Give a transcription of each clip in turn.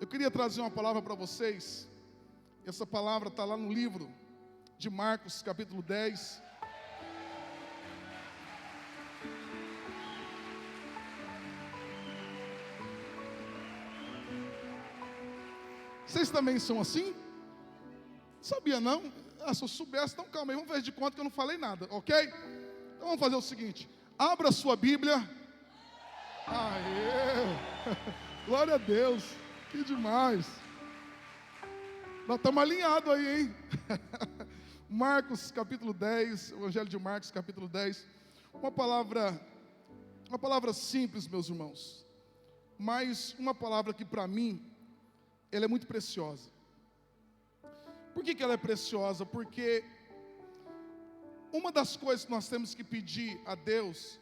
Eu queria trazer uma palavra para vocês. Essa palavra está lá no livro de Marcos, capítulo 10. Vocês também são assim? Sabia não? Se eu soubesse, então calma aí, vamos fazer de conta que eu não falei nada, ok? Então vamos fazer o seguinte: abra a sua Bíblia. Aê! Glória a Deus, que demais. Nós estamos alinhados aí, hein? Marcos capítulo 10, Evangelho de Marcos capítulo 10. Uma palavra simples, meus irmãos, mas uma palavra que para mim, ela é muito preciosa. Por que ela é preciosa? Porque uma das coisas que nós temos que pedir a Deus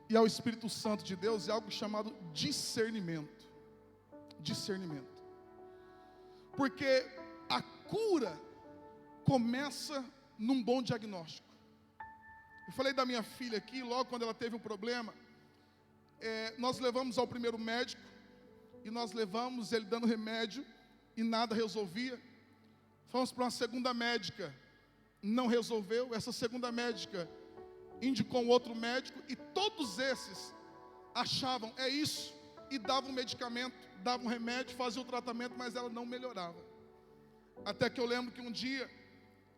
e ao Espírito Santo de Deus é algo chamado discernimento. Discernimento. Porque a cura começa num bom diagnóstico. Eu falei da minha filha aqui, logo quando ela teve um problema, nós levamos ao primeiro médico, e nós levamos ele dando remédio, e nada resolvia. Fomos para uma segunda médica, não resolveu. Essa segunda médica indicou um outro médico, e todos esses achavam, é isso, e davam um medicamento, davam um remédio, faziam o tratamento, mas ela não melhorava. Até que eu lembro que um dia,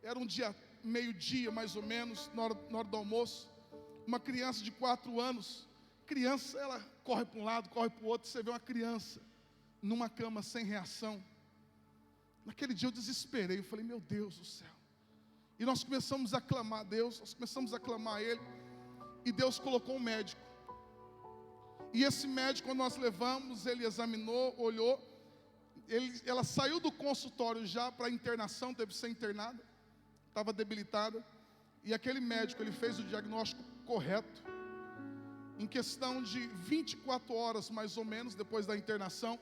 era um dia, meio-dia mais ou menos, na hora do almoço, uma criança de 4 anos, criança, ela corre para um lado, corre para o outro, você vê uma criança numa cama sem reação. Naquele dia eu desesperei, eu falei, meu Deus do céu. E nós começamos a clamar a Deus, nós começamos a clamar a Ele, e Deus colocou um médico. E esse médico, quando nós levamos, ele examinou, olhou, ela saiu do consultório já para a internação, teve que ser internada, estava debilitada, e aquele médico, ele fez o diagnóstico correto. Em questão de 24 horas, mais ou menos, depois da internação,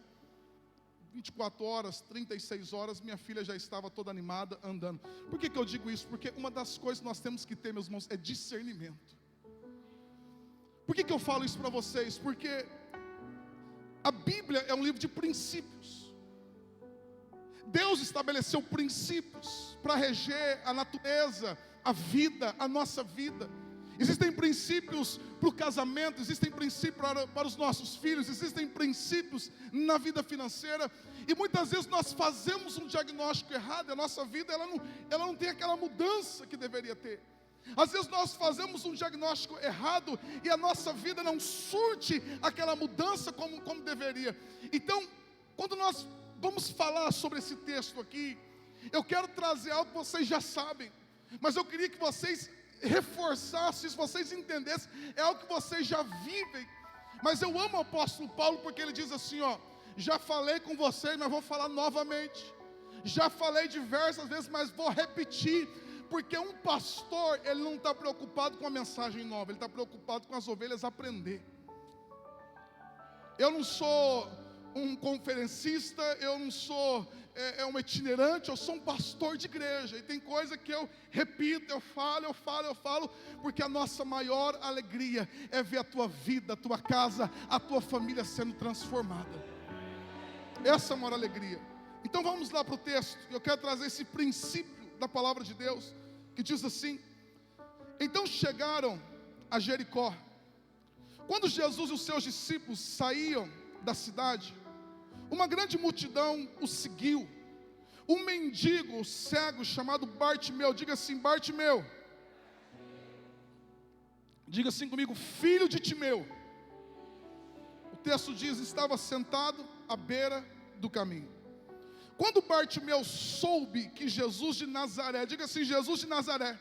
24 horas, 36 horas, minha filha já estava toda animada, andando. Por que eu digo isso? Porque uma das coisas que nós temos que ter, meus irmãos, é discernimento. Por que eu falo isso para vocês? Porque a Bíblia é um livro de princípios. Deus estabeleceu princípios para reger a natureza, a vida, a nossa vida. Existem princípios para o casamento, existem princípios para os nossos filhos, existem princípios na vida financeira, e muitas vezes nós fazemos um diagnóstico errado, a nossa vida ela não tem aquela mudança que deveria ter. Às vezes nós fazemos um diagnóstico errado e a nossa vida não surte aquela mudança como deveria. Então, quando nós vamos falar sobre esse texto aqui, eu quero trazer algo que vocês já sabem, mas eu queria que vocês reforçassem, se vocês entendessem, é algo que vocês já vivem. Mas eu amo o apóstolo Paulo, porque ele diz assim, já falei com vocês, mas vou falar novamente. Já falei diversas vezes, mas vou repetir. Porque um pastor, ele não está preocupado com a mensagem nova, ele está preocupado com as ovelhas aprender. Eu não sou um conferencista, eu não sou um itinerante, eu sou um pastor de igreja. E tem coisa que eu repito, eu falo, porque a nossa maior alegria é ver a tua vida, a tua casa, a tua família sendo transformada. Essa é a maior alegria. Então vamos lá para o texto. Eu quero trazer esse princípio da palavra de Deus, que diz assim: então chegaram a Jericó. Quando Jesus e os seus discípulos saíam da cidade, uma grande multidão o seguiu. Um mendigo cego chamado Bartimeu, diga assim, Bartimeu, diga assim comigo, filho de Timeu. O texto diz, estava sentado à beira do caminho. Quando Bartimeu soube que Jesus de Nazaré, diga assim, Jesus de Nazaré,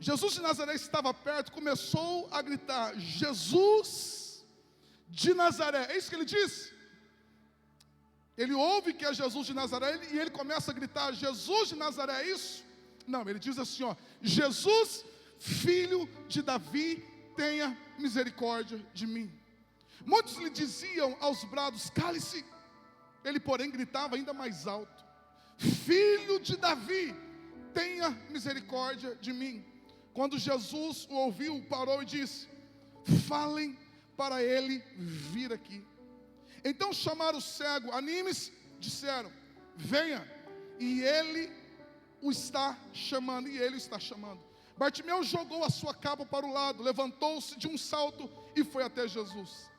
Jesus de Nazaré estava perto, começou a gritar, Jesus de Nazaré. É isso que ele disse. Ele ouve que é Jesus de Nazaré e ele começa a gritar, Jesus de Nazaré, é isso? Não, ele diz assim, Jesus, filho de Davi, tenha misericórdia de mim. Muitos lhe diziam aos brados, cale-se. Ele, porém, gritava ainda mais alto, filho de Davi, tenha misericórdia de mim. Quando Jesus o ouviu, parou e disse, falem para ele vir aqui. Então chamaram o cego, anime-se, disseram, venha, e ele o está chamando, Bartimeu jogou a sua capa para o lado, levantou-se de um salto e foi até Jesus.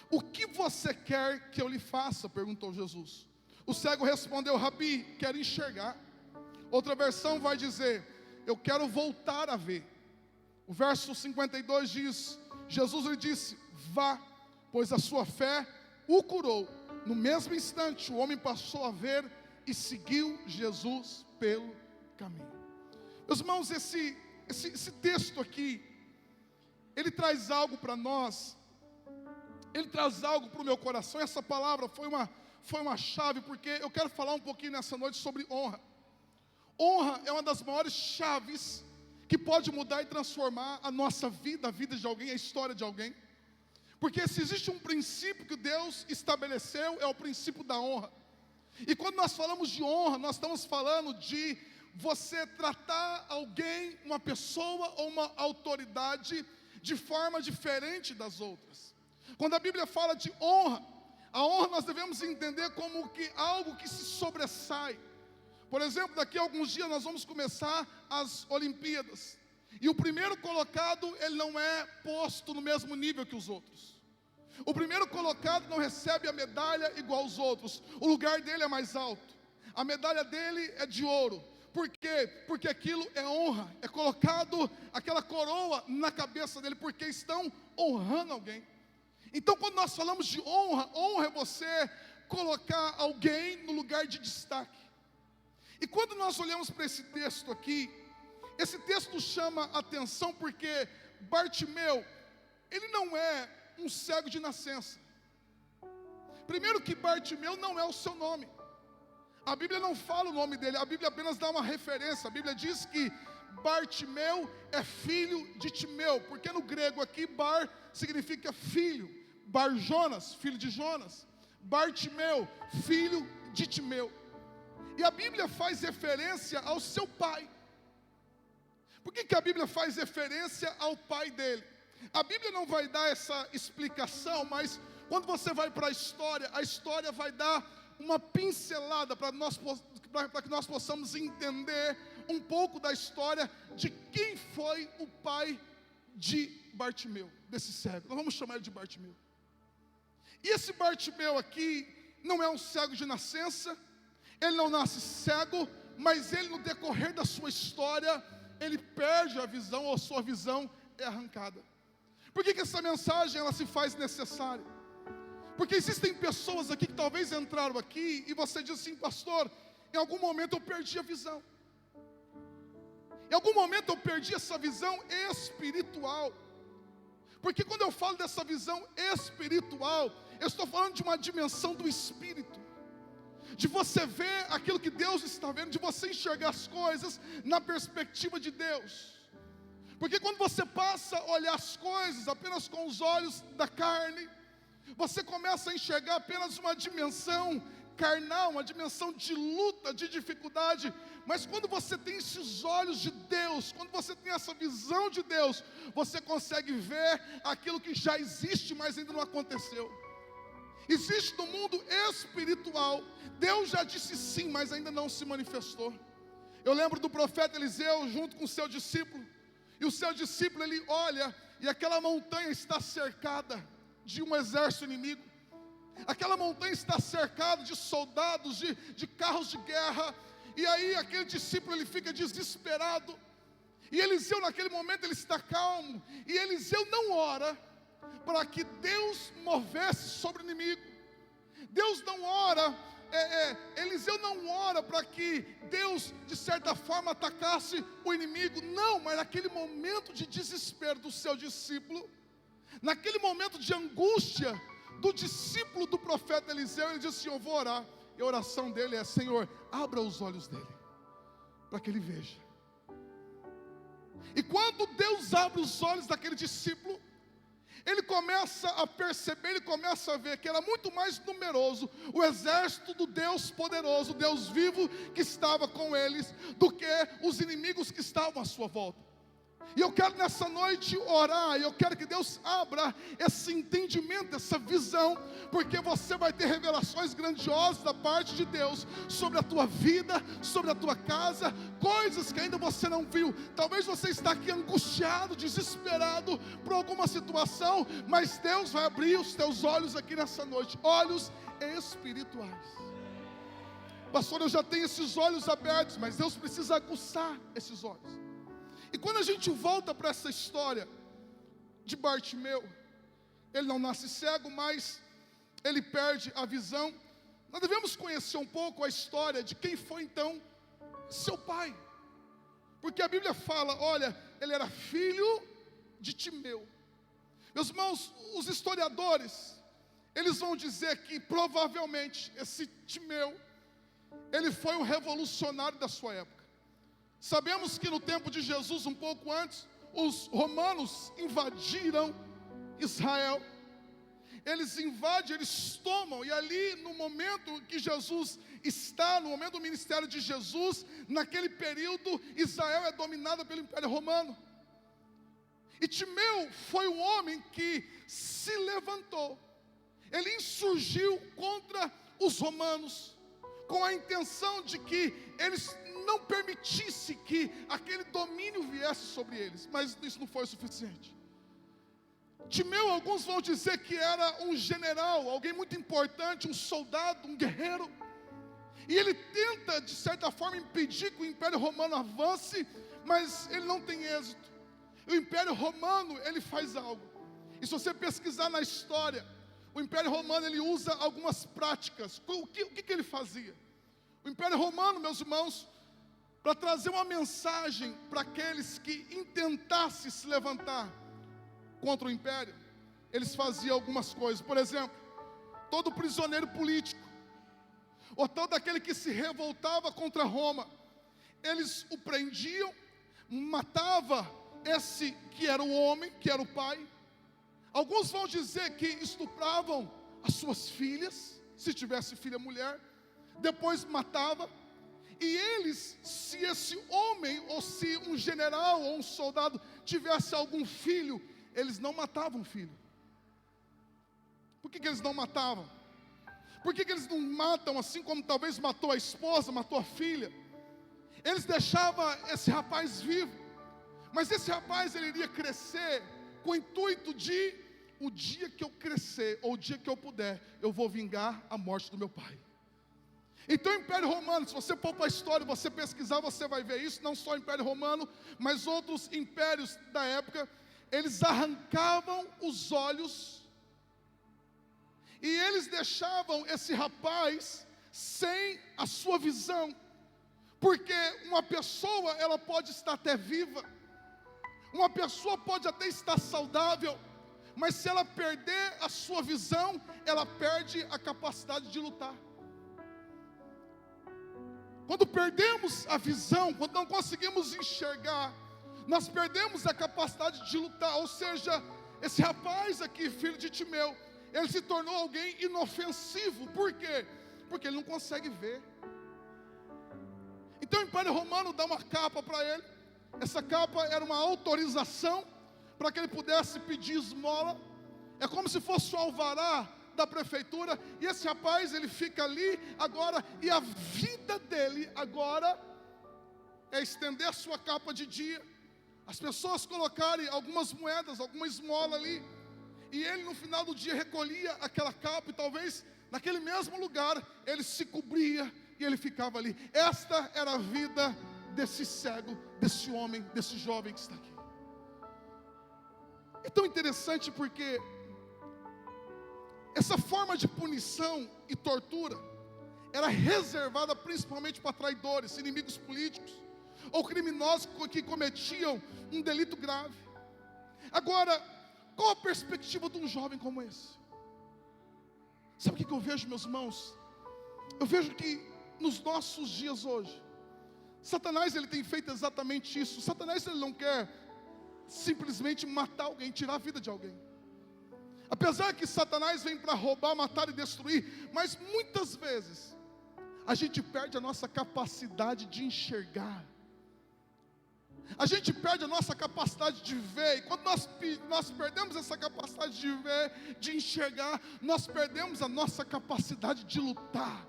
O que você quer que eu lhe faça? Perguntou Jesus. O cego respondeu, Rabi, quero enxergar. Outra versão vai dizer, eu quero voltar a ver. O verso 52 diz, Jesus lhe disse, vá, pois a sua fé o curou. No mesmo instante, o homem passou a ver e seguiu Jesus pelo caminho. Meus irmãos, esse texto aqui, ele traz algo para nós, ele traz algo para o meu coração. Essa palavra foi uma chave, porque eu quero falar um pouquinho nessa noite sobre honra. Honra é uma das maiores chaves que pode mudar e transformar a nossa vida, a vida de alguém, a história de alguém. Porque se existe um princípio que Deus estabeleceu, é o princípio da honra. E quando nós falamos de honra, nós estamos falando de você tratar alguém, uma pessoa ou uma autoridade de forma diferente das outras. Quando a Bíblia fala de honra, a honra nós devemos entender como que algo que se sobressai. Por exemplo, daqui a alguns dias nós vamos começar as Olimpíadas. E o primeiro colocado, ele não é posto no mesmo nível que os outros. O primeiro colocado não recebe a medalha igual aos outros. O lugar dele é mais alto. A medalha dele é de ouro. Por quê? Porque aquilo é honra. É colocado aquela coroa na cabeça dele, porque estão honrando alguém. Então, quando nós falamos de honra, honra é você colocar alguém no lugar de destaque. E quando nós olhamos para esse texto aqui, esse texto chama atenção porque Bartimeu, ele não é um cego de nascença. Primeiro que Bartimeu não é o seu nome. A Bíblia não fala o nome dele, a Bíblia apenas dá uma referência. A Bíblia diz que Bartimeu é filho de Timeu, porque no grego aqui, Bar significa filho. Bar Jonas, filho de Jonas. Bartimeu, filho de Timeu. E a Bíblia faz referência ao seu pai. Por que a Bíblia faz referência ao pai dele? A Bíblia não vai dar essa explicação, mas quando você vai para a história vai dar uma pincelada para que nós possamos entender um pouco da história de quem foi o pai de Bartimeu, desse cego. Nós vamos chamar ele de Bartimeu. E esse Bartimeu aqui não é um cego de nascença, ele não nasce cego, mas ele no decorrer da sua história, ele perde a visão, ou sua visão é arrancada. Por que essa mensagem ela se faz necessária? Porque existem pessoas aqui que talvez entraram aqui e você diz assim, pastor, em algum momento eu perdi a visão. Em algum momento eu perdi essa visão espiritual. Porque quando eu falo dessa visão espiritual, eu estou falando de uma dimensão do espírito. De você ver aquilo que Deus está vendo, de você enxergar as coisas na perspectiva de Deus. Porque quando você passa a olhar as coisas apenas com os olhos da carne, você começa a enxergar apenas uma dimensão carnal, uma dimensão de luta, de dificuldade. Mas quando você tem esses olhos de Deus, quando você tem essa visão de Deus, você consegue ver aquilo que já existe, mas ainda não aconteceu. Existe no mundo espiritual, Deus já disse sim, mas ainda não se manifestou. Eu lembro do profeta Eliseu junto com o seu discípulo, e o seu discípulo ele olha, e aquela montanha está cercada de um exército inimigo. Aquela montanha está cercada de soldados, de carros de guerra. E aí aquele discípulo ele fica desesperado. E Eliseu naquele momento ele está calmo. E Eliseu não ora para que Deus movesse sobre o inimigo. Deus não ora, Eliseu não ora para que Deus de certa forma atacasse o inimigo. Não, mas naquele momento de desespero do seu discípulo, naquele momento de angústia do discípulo do profeta Eliseu, ele disse assim, eu vou orar. E a oração dele é, Senhor, abra os olhos dele, para que ele veja. E quando Deus abre os olhos daquele discípulo, ele começa a perceber, ele começa a ver que era muito mais numeroso o exército do Deus poderoso, Deus vivo que estava com eles, do que os inimigos que estavam à sua volta. E eu quero nessa noite orar, eu quero que Deus abra esse entendimento, essa visão, porque você vai ter revelações grandiosas da parte de Deus sobre a tua vida, sobre a tua casa, coisas que ainda você não viu. Talvez você está aqui angustiado, desesperado por alguma situação, mas Deus vai abrir os teus olhos aqui nessa noite, olhos espirituais. Pastor, eu já tenho esses olhos abertos, mas Deus precisa aguçar esses olhos. E quando a gente volta para essa história de Bartimeu, ele não nasce cego, mas ele perde a visão. Nós devemos conhecer um pouco a história de quem foi então seu pai. Porque a Bíblia fala, olha, ele era filho de Timeu. Meus irmãos, os historiadores, eles vão dizer que provavelmente esse Timeu, ele foi um revolucionário da sua época. Sabemos que no tempo de Jesus, um pouco antes, os romanos invadiram Israel. Eles invadem, eles tomam, e ali no momento que Jesus está, no momento do ministério de Jesus, naquele período, Israel é dominada pelo Império Romano. E Timeu foi um homem que se levantou, ele insurgiu contra os romanos, com a intenção de que eles não permitisse que aquele domínio viesse sobre eles, mas isso não foi o suficiente. Timeu, alguns vão dizer que era um general, alguém muito importante, um soldado, um guerreiro, e ele tenta de certa forma impedir que o Império Romano avance, mas ele não tem êxito. O Império Romano, ele faz algo, e se você pesquisar na história, o Império Romano, ele usa algumas práticas. O que ele fazia? O Império Romano, meus irmãos, para trazer uma mensagem para aqueles que intentassem se levantar contra o Império, eles faziam algumas coisas. Por exemplo, todo prisioneiro político, ou todo aquele que se revoltava contra Roma, eles o prendiam, matava esse que era o homem, que era o pai. Alguns vão dizer que estupravam as suas filhas, se tivesse filha mulher, depois matava. E eles, se esse homem, ou se um general ou um soldado tivesse algum filho, eles não matavam o filho. Por que eles não matavam? Por que eles não matam assim como talvez matou a esposa, matou a filha? Eles deixavam esse rapaz vivo, mas esse rapaz ele iria crescer com o intuito de, o dia que eu crescer, ou o dia que eu puder, eu vou vingar a morte do meu pai. Então o Império Romano, se você for para a história, você pesquisar, você vai ver isso, não só o Império Romano, mas outros impérios da época, eles arrancavam os olhos, e eles deixavam esse rapaz sem a sua visão, porque uma pessoa, ela pode estar até viva, uma pessoa pode até estar saudável, mas se ela perder a sua visão, ela perde a capacidade de lutar. Quando perdemos a visão, quando não conseguimos enxergar, nós perdemos a capacidade de lutar. Ou seja, esse rapaz aqui, filho de Timeu, ele se tornou alguém inofensivo. Por quê? Porque ele não consegue ver. Então o Império Romano dá uma capa para ele. Essa capa era uma autorização para que ele pudesse pedir esmola. É como se fosse o alvará da prefeitura, e esse rapaz, ele fica ali agora, e a vida dele agora é estender a sua capa de dia, as pessoas colocarem algumas moedas, alguma esmola ali, e ele no final do dia recolhia aquela capa, e talvez naquele mesmo lugar, ele se cobria, e ele ficava ali. Esta era a vida desse cego, desse homem, desse jovem que está aqui. É tão interessante porque essa forma de punição e tortura era reservada principalmente para traidores, inimigos políticos, ou criminosos que cometiam um delito grave. Agora, qual a perspectiva de um jovem como esse? Sabe o que eu vejo, meus irmãos? Eu vejo que nos nossos dias hoje, Satanás ele tem feito exatamente isso. Satanás ele não quer simplesmente matar alguém, tirar a vida de alguém. Apesar que Satanás vem para roubar, matar e destruir, mas muitas vezes a gente perde a nossa capacidade de enxergar. A gente perde a nossa capacidade de ver, e quando nós perdemos essa capacidade de ver, de enxergar, nós perdemos a nossa capacidade de lutar.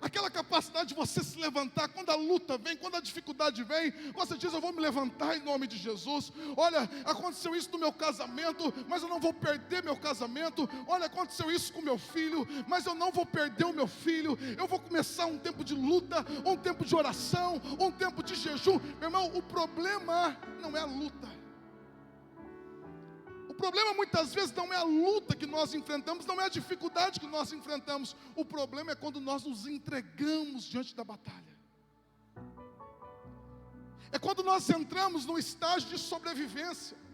Aquela capacidade de você se levantar, quando a luta vem, quando a dificuldade vem, você diz: eu vou me levantar em nome de Jesus. Olha, aconteceu isso no meu casamento, mas eu não vou perder meu casamento. Olha, aconteceu isso com meu filho, mas eu não vou perder o meu filho. Eu vou começar um tempo de luta, um tempo de oração, um tempo de jejum. Meu irmão, o problema não é a luta. O problema muitas vezes não é a luta que nós enfrentamos, não é a dificuldade que nós enfrentamos. O problema é quando nós nos entregamos diante da batalha. É quando nós entramos no estágio de sobrevivência.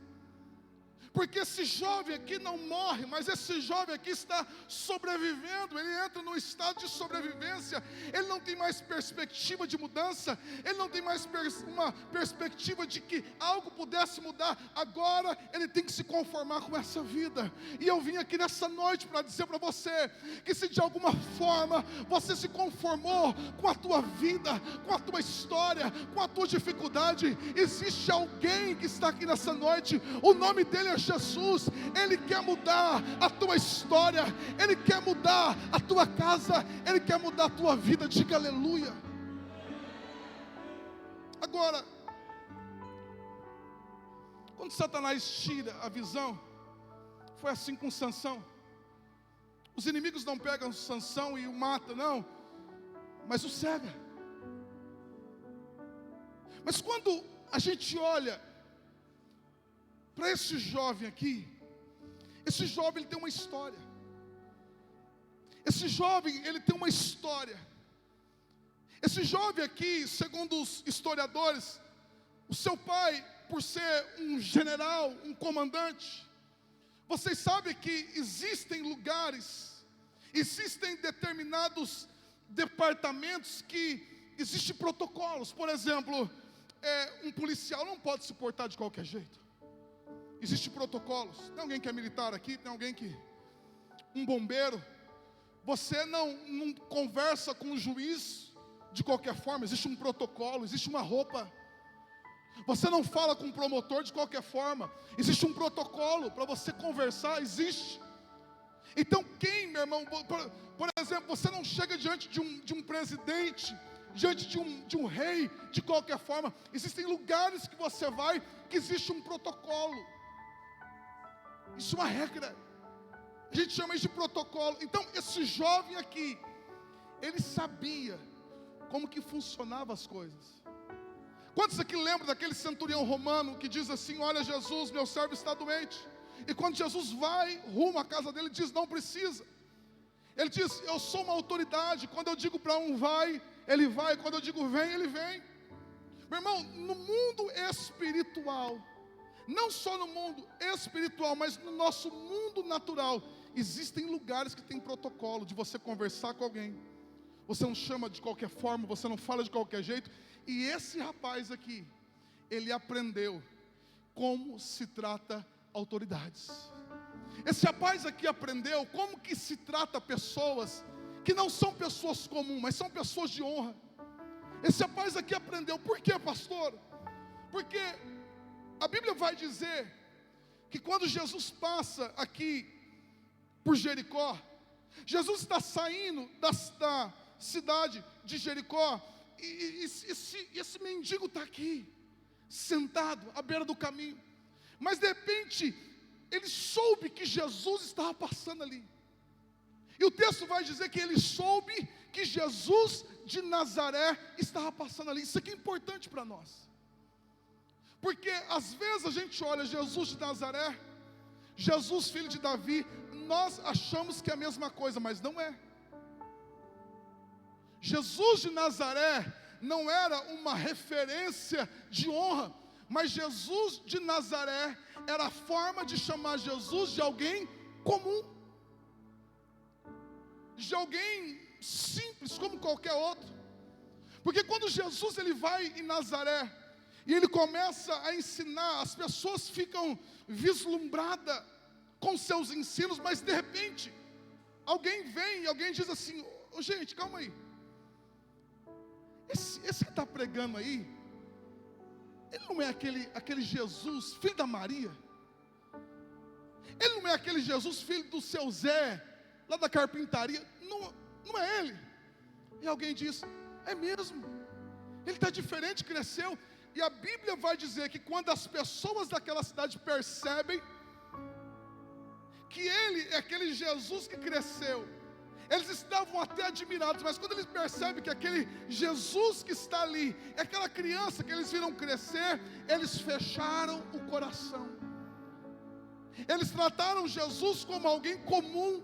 Porque esse jovem aqui não morre, mas esse jovem aqui está sobrevivendo. Ele entra no estado de sobrevivência. Ele não tem mais perspectiva de mudança. Ele não tem mais uma perspectiva de que algo pudesse mudar. Agora ele tem que se conformar com essa vida. E eu vim aqui nessa noite para dizer para você que se de alguma forma você se conformou com a tua vida, com a tua história, com a tua dificuldade, existe alguém que está aqui nessa noite. O nome dele é Jesus. Ele quer mudar a tua história, Ele quer mudar a tua casa, Ele quer mudar a tua vida. Diga aleluia. Agora, quando Satanás tira a visão, foi assim com Sansão. Os inimigos não pegam Sansão e o matam, não, mas o cega. Mas quando a gente olha para esse jovem aqui, esse jovem ele tem uma história. Esse jovem ele tem uma história. Esse jovem aqui, segundo os historiadores, o seu pai, por ser um general, um comandante, vocês sabem que existem lugares, existem determinados departamentos que existem protocolos. Por exemplo, um policial não pode se portar de qualquer jeito. Existem protocolos. Tem alguém que é militar aqui? Tem alguém que... Um bombeiro. Você não conversa com o juiz de qualquer forma. Existe um protocolo, existe uma roupa. Você não fala com o promotor de qualquer forma. Existe um protocolo para você conversar, existe. Então meu irmão, por exemplo, você não chega diante de um presidente, diante de um rei, de qualquer forma. Existem lugares que você vai, que existe um protocolo. Isso é uma regra. A gente chama isso de protocolo. Então esse jovem aqui, ele sabia como que funcionavam as coisas. Quantos aqui lembram daquele centurião romano que diz assim: olha, Jesus, meu servo está doente. E quando Jesus vai rumo à casa dele, ele diz: não precisa. Ele diz: eu sou uma autoridade. Quando eu digo para um vai, ele vai. Quando eu digo vem, ele vem. Meu irmão, no mundo espiritual, não só no mundo espiritual, mas no nosso mundo natural, existem lugares que tem protocolo de você conversar com alguém. Você não chama de qualquer forma, você não fala de qualquer jeito. E esse rapaz aqui, ele aprendeu como se trata autoridades. Esse rapaz aqui aprendeu como que se trata pessoas que não são pessoas comuns, mas são pessoas de honra. Esse rapaz aqui aprendeu. Por quê, pastor? Porque a Bíblia vai dizer que quando Jesus passa aqui por Jericó, Jesus está saindo da cidade de Jericó, e esse mendigo está aqui, sentado à beira do caminho. Mas de repente, ele soube que Jesus estava passando ali. E o texto vai dizer que ele soube que Jesus de Nazaré estava passando ali. Isso aqui é importante para nós. Porque às vezes a gente olha Jesus de Nazaré, Jesus filho de Davi, nós achamos que é a mesma coisa, mas não é. Jesus de Nazaré não era uma referência de honra, mas Jesus de Nazaré era a forma de chamar Jesus de alguém comum, de alguém simples como qualquer outro. Porque quando Jesus ele vai em Nazaré e ele começa a ensinar, as pessoas ficam vislumbradas com seus ensinos, mas de repente alguém vem e alguém diz assim: oh, gente, calma aí, esse que está pregando aí, Ele não é aquele Jesus, filho da Maria. Ele não é aquele Jesus, filho do seu Zé, lá da carpintaria. Não é ele. E alguém diz, é mesmo. Ele está diferente, cresceu. E a Bíblia vai dizer que quando as pessoas daquela cidade percebem que ele é aquele Jesus que cresceu, eles estavam até admirados, mas quando eles percebem que aquele Jesus que está ali é aquela criança que eles viram crescer, eles fecharam o coração. Eles trataram Jesus como alguém comum.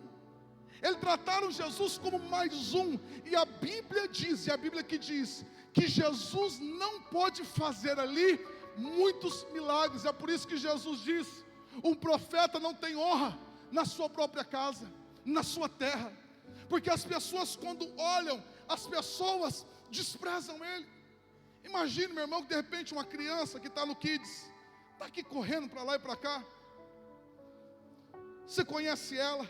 Eles trataram Jesus como mais um. E a Bíblia diz, e a Bíblia que diz, que Jesus não pode fazer ali muitos milagres. É por isso que Jesus diz, um profeta não tem honra na sua própria casa, na sua terra. Porque as pessoas quando olham, as pessoas desprezam ele. Imagine, meu irmão, que de repente uma criança que está no Kids, está aqui correndo para lá e para cá. Você conhece ela,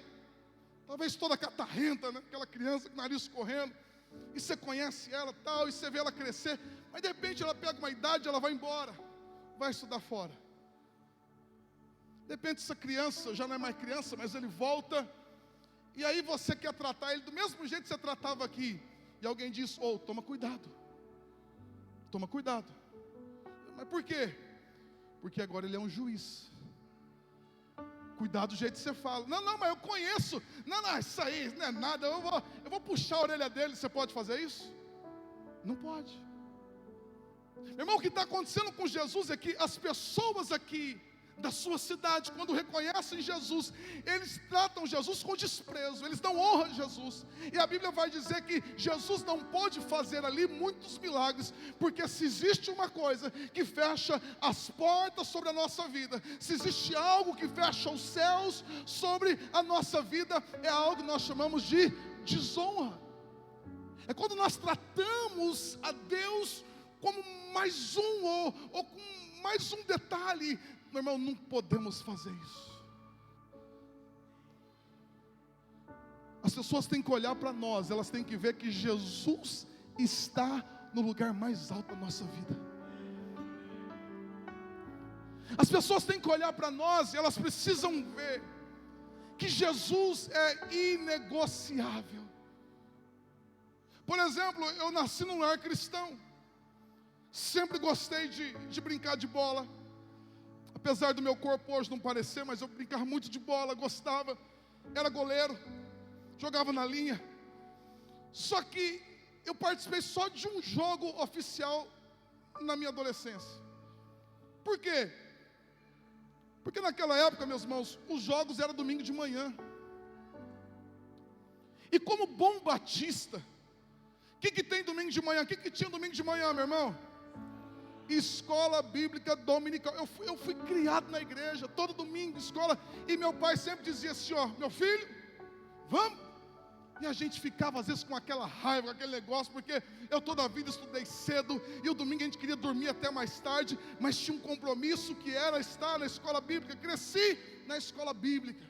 talvez toda catarrenta, né? Aquela criança com o nariz correndo. E você conhece ela tal, e você vê ela crescer. Mas de repente ela pega uma idade, ela vai embora, vai estudar fora. De repente essa criança já não é mais criança, mas ele volta. E aí você quer tratar ele do mesmo jeito que você tratava aqui. E alguém diz, toma cuidado. Toma cuidado. Mas por quê? Porque agora ele é um juiz. Cuidado do jeito que você fala. Não, mas eu conheço. Não, isso aí não é nada. Eu vou puxar a orelha dele. Você pode fazer isso? Não pode. Meu irmão, o que está acontecendo com Jesus é que as pessoas aqui da sua cidade, quando reconhecem Jesus, eles tratam Jesus com desprezo, eles não honram Jesus. E a Bíblia vai dizer que Jesus não pode fazer ali muitos milagres, porque se existe uma coisa que fecha as portas sobre a nossa vida, se existe algo que fecha os céus sobre a nossa vida, é algo que nós chamamos de desonra. É quando nós tratamos a Deus como mais um, ou com mais um detalhe. Meu irmão, não podemos fazer isso. As pessoas têm que olhar para nós, elas têm que ver que Jesus está no lugar mais alto da nossa vida. As pessoas têm que olhar para nós e elas precisam ver que Jesus é inegociável. Por exemplo, eu nasci num lar cristão. Sempre gostei de brincar de bola. Apesar do meu corpo hoje não parecer, mas eu brincava muito de bola, gostava. Era goleiro, jogava na linha. Só que eu participei só de um jogo oficial na minha adolescência. Por quê? Porque naquela época, meus irmãos, os jogos eram domingo de manhã. E como bom batista, o que tem domingo de manhã? O que tinha domingo de manhã, meu irmão? Escola bíblica dominical. Eu fui criado na igreja, todo domingo, escola. E meu pai sempre dizia assim, meu filho, vamos. E a gente ficava às vezes com aquela raiva, com aquele negócio, porque eu toda a vida estudei cedo, e o domingo a gente queria dormir até mais tarde, mas tinha um compromisso que era estar na escola bíblica. Cresci na escola bíblica.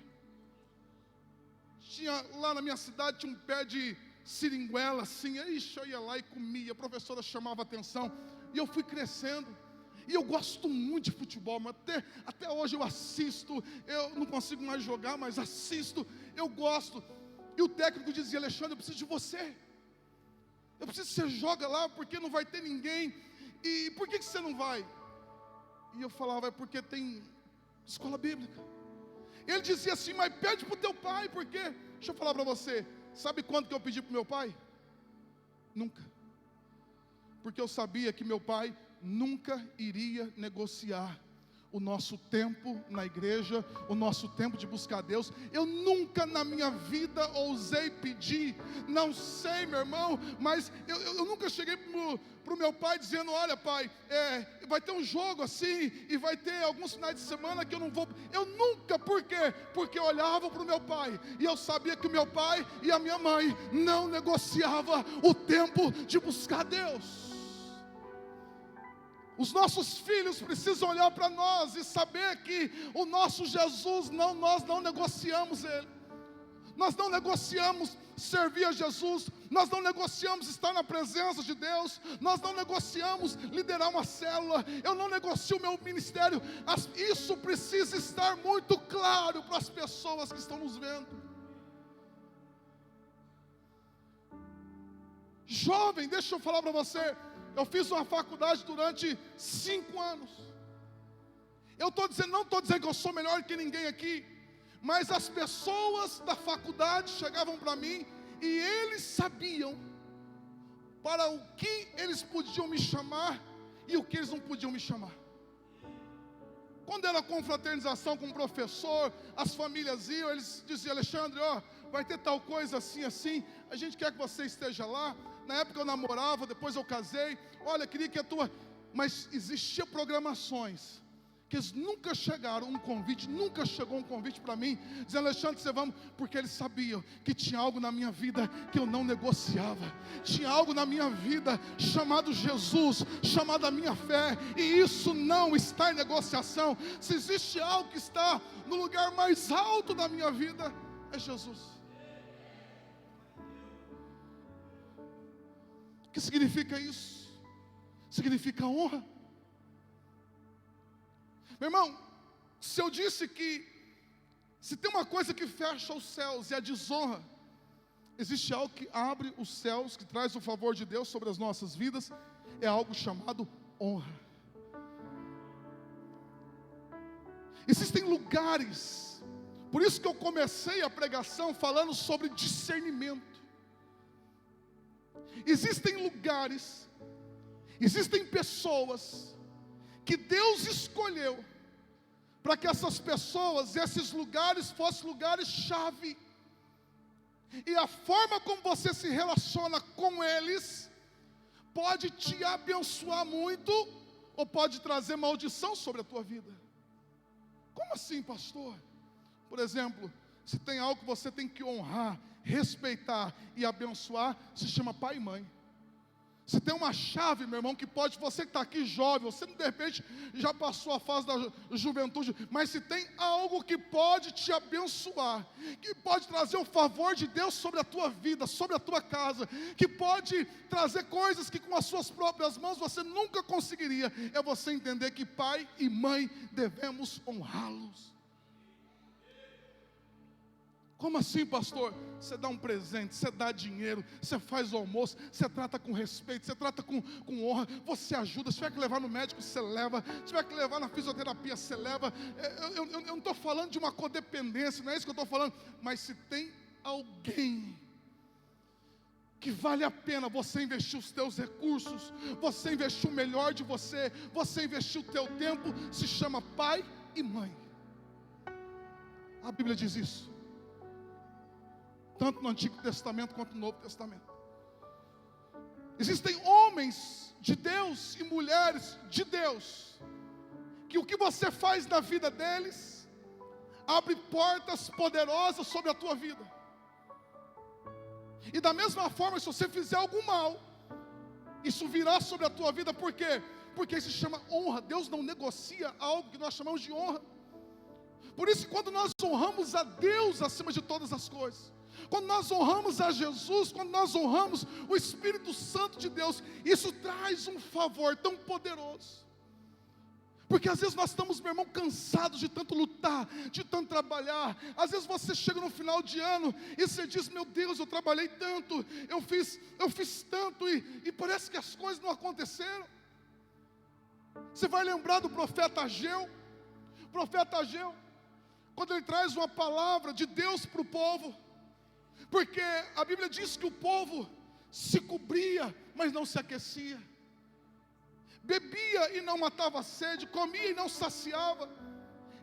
Tinha lá na minha cidade, tinha um pé de seringuela assim, ixi, eu ia lá e comia, a professora chamava atenção. E eu fui crescendo, e eu gosto muito de futebol, mas até hoje eu assisto, eu não consigo mais jogar, mas assisto, eu gosto. E o técnico dizia, Alexandre, eu preciso de você, eu preciso que você joga lá, porque não vai ter ninguém. E por que você não vai? E eu falava, é porque tem escola bíblica. Ele dizia assim, mas pede para o teu pai, porque, deixa eu falar para você, sabe quando que eu pedi para o meu pai? Nunca. Porque eu sabia que meu pai nunca iria negociar o nosso tempo na igreja, o nosso tempo de buscar Deus. Eu nunca na minha vida ousei pedir, não sei, meu irmão, mas eu nunca cheguei para o meu pai dizendo, olha pai, vai ter um jogo assim, e vai ter alguns finais de semana que eu não vou. Eu nunca, por quê? Porque eu olhava para o meu pai, e eu sabia que o meu pai e a minha mãe não negociavam o tempo de buscar Deus. Os nossos filhos precisam olhar para nós e saber que o nosso Jesus, nós não negociamos Ele. Nós não negociamos servir a Jesus, nós não negociamos estar na presença de Deus, nós não negociamos liderar uma célula, eu não negocio o meu ministério. Isso precisa estar muito claro para as pessoas que estão nos vendo. Jovem, deixa eu falar para você, eu fiz uma faculdade durante 5 anos. Não estou dizendo que eu sou melhor que ninguém aqui, mas as pessoas da faculdade chegavam para mim e eles sabiam para o que eles podiam me chamar e o que eles não podiam me chamar. Quando era confraternização com o professor, as famílias iam, eles diziam: Alexandre, vai ter tal coisa assim, assim, a gente quer que você esteja lá. Na época eu namorava, depois eu casei, olha, queria que a tua... Mas existiam programações que eles nunca chegaram, nunca chegou um convite para mim, dizendo: Alexandre, você vamos, porque eles sabiam que tinha algo na minha vida que eu não negociava, tinha algo na minha vida chamado Jesus, chamado a minha fé, e isso não está em negociação. Se existe algo que está no lugar mais alto da minha vida, é Jesus. O que significa isso? Significa honra. Meu irmão, se eu disse que se tem uma coisa que fecha os céus e a desonra, existe algo que abre os céus, que traz o favor de Deus sobre as nossas vidas, é algo chamado honra. Existem lugares, por isso que eu comecei a pregação falando sobre discernimento. Existem lugares, existem pessoas que Deus escolheu para que essas pessoas, esses lugares fossem lugares-chave. E a forma como você se relaciona com eles pode te abençoar muito ou pode trazer maldição sobre a tua vida. Como assim, pastor? Por exemplo, se tem algo que você tem que honrar, respeitar e abençoar, se chama pai e mãe. Se tem uma chave, meu irmão, que pode, você que está aqui jovem, você de repente já passou a fase da juventude, mas se tem algo que pode te abençoar, que pode trazer o favor de Deus sobre a tua vida, sobre a tua casa, que pode trazer coisas que com as suas próprias mãos você nunca conseguiria, é você entender que pai e mãe devemos honrá-los. Como assim, pastor? Você dá um presente, você dá dinheiro, você faz o almoço, você trata com respeito, você trata com honra, você ajuda. Se tiver que levar no médico, você leva. Se tiver que levar na fisioterapia, você leva. Eu não estou falando de uma codependência, não é isso que eu estou falando. Mas se tem alguém que vale a pena você investir os teus recursos, você investir o melhor de você, você investir o teu tempo, se chama pai e mãe. A Bíblia diz isso, tanto no Antigo Testamento quanto no Novo Testamento. Existem homens de Deus e mulheres de Deus, que o que você faz na vida deles, abre portas poderosas sobre a tua vida. E da mesma forma, se você fizer algum mal, isso virá sobre a tua vida. Por quê? Porque isso se chama honra. Deus não negocia algo que nós chamamos de honra. Por isso, quando nós honramos a Deus acima de todas as coisas, quando nós honramos a Jesus, quando nós honramos o Espírito Santo de Deus, isso traz um favor tão poderoso. Porque às vezes nós estamos, meu irmão, cansados de tanto lutar, de tanto trabalhar. Às vezes você chega no final de ano e você diz: meu Deus, eu trabalhei tanto, eu fiz tanto e parece que as coisas não aconteceram. Você vai lembrar do profeta Ageu. O profeta Ageu, quando ele traz uma palavra de Deus para o povo, porque a Bíblia diz que o povo se cobria, mas não se aquecia, bebia e não matava a sede, comia e não saciava.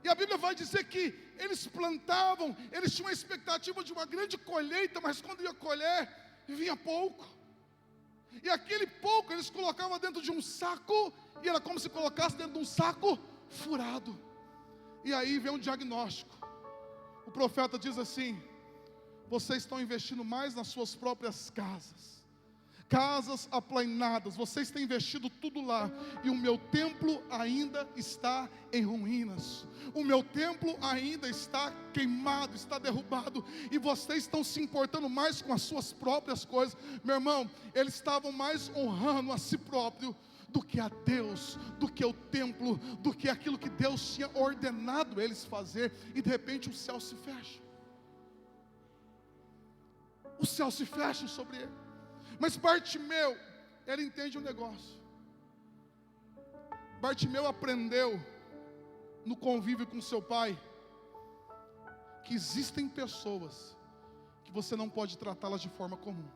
E a Bíblia vai dizer que eles plantavam, eles tinham a expectativa de uma grande colheita, mas quando ia colher, vinha pouco. E aquele pouco eles colocavam dentro de um saco, e era como se colocasse dentro de um saco furado. E aí vem um diagnóstico. O profeta diz assim: vocês estão investindo mais nas suas próprias casas, casas aplainadas, vocês têm investido tudo lá, e o meu templo ainda está em ruínas, o meu templo ainda está queimado, está derrubado, e vocês estão se importando mais com as suas próprias coisas. Meu irmão, eles estavam mais honrando a si próprio do que a Deus, do que o templo, do que aquilo que Deus tinha ordenado eles fazer, e de repente o céu se fecha. O céu se fecha sobre ele. Mas Bartimeu, ele entende um negócio. Bartimeu aprendeu no convívio com seu pai que existem pessoas que você não pode tratá-las de forma comum.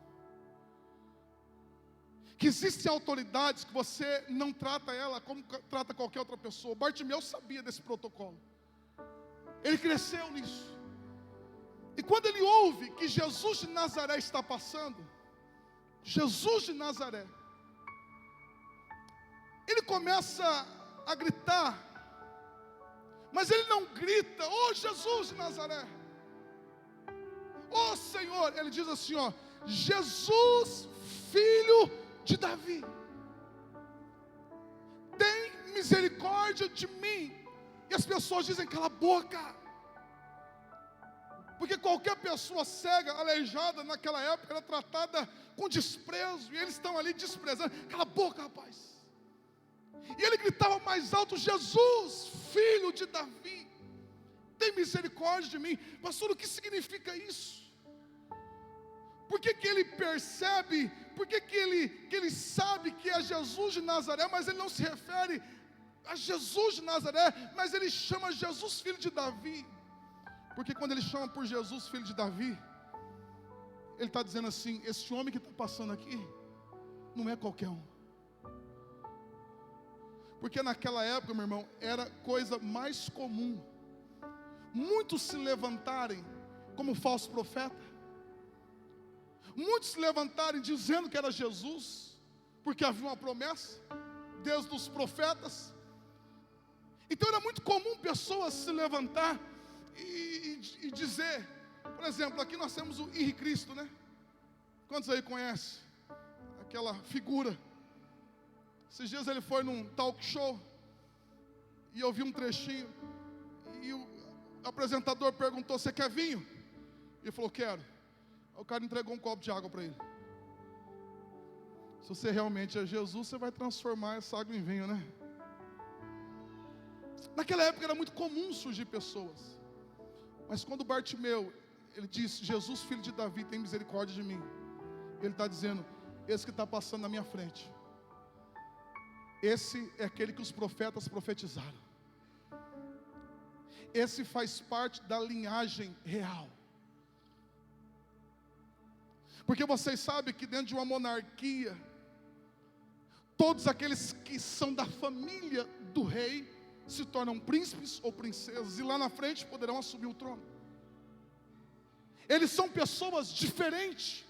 Que existem autoridades que você não trata ela como trata qualquer outra pessoa. Bartimeu sabia desse protocolo. Ele cresceu nisso. E quando ele ouve que Jesus de Nazaré está passando, Jesus de Nazaré, ele começa a gritar, mas ele não grita, ô Jesus de Nazaré, ô Senhor, ele diz assim, ó, Jesus, filho de Davi, tem misericórdia de mim. E as pessoas dizem, cala a boca. Porque qualquer pessoa cega, aleijada naquela época era tratada com desprezo, e eles estão ali desprezando. Cala a boca, rapaz. E ele gritava mais alto, Jesus, filho de Davi, tem misericórdia de mim. Pastor, o que significa isso? Por que ele percebe, por que ele sabe que é Jesus de Nazaré, mas ele não se refere a Jesus de Nazaré, mas ele chama Jesus, filho de Davi? Porque quando ele chama por Jesus, filho de Davi, ele está dizendo assim, esse homem que está passando aqui, não é qualquer um. Porque naquela época, meu irmão, era coisa mais comum muitos se levantarem como falso profeta, muitos se levantarem dizendo que era Jesus, porque havia uma promessa, Deus dos profetas. Então era muito comum pessoas se levantar e dizer, por exemplo, aqui nós temos o Henri Cristo, né? Quantos aí conhecem aquela figura? Esses dias ele foi num talk show e eu vi um trechinho e o apresentador perguntou, você quer vinho? E ele falou, quero. Aí o cara entregou um copo de água para ele. Se você realmente é Jesus, você vai transformar essa água em vinho, né? Naquela época era muito comum surgir pessoas. Mas quando Bartimeu, ele disse, Jesus, filho de Davi, tem misericórdia de mim. Ele está dizendo, esse que está passando na minha frente, esse é aquele que os profetas profetizaram. Esse faz parte da linhagem real. Porque vocês sabem que dentro de uma monarquia, todos aqueles que são da família do rei se tornam príncipes ou princesas, e lá na frente poderão assumir o trono. Eles são pessoas diferentes,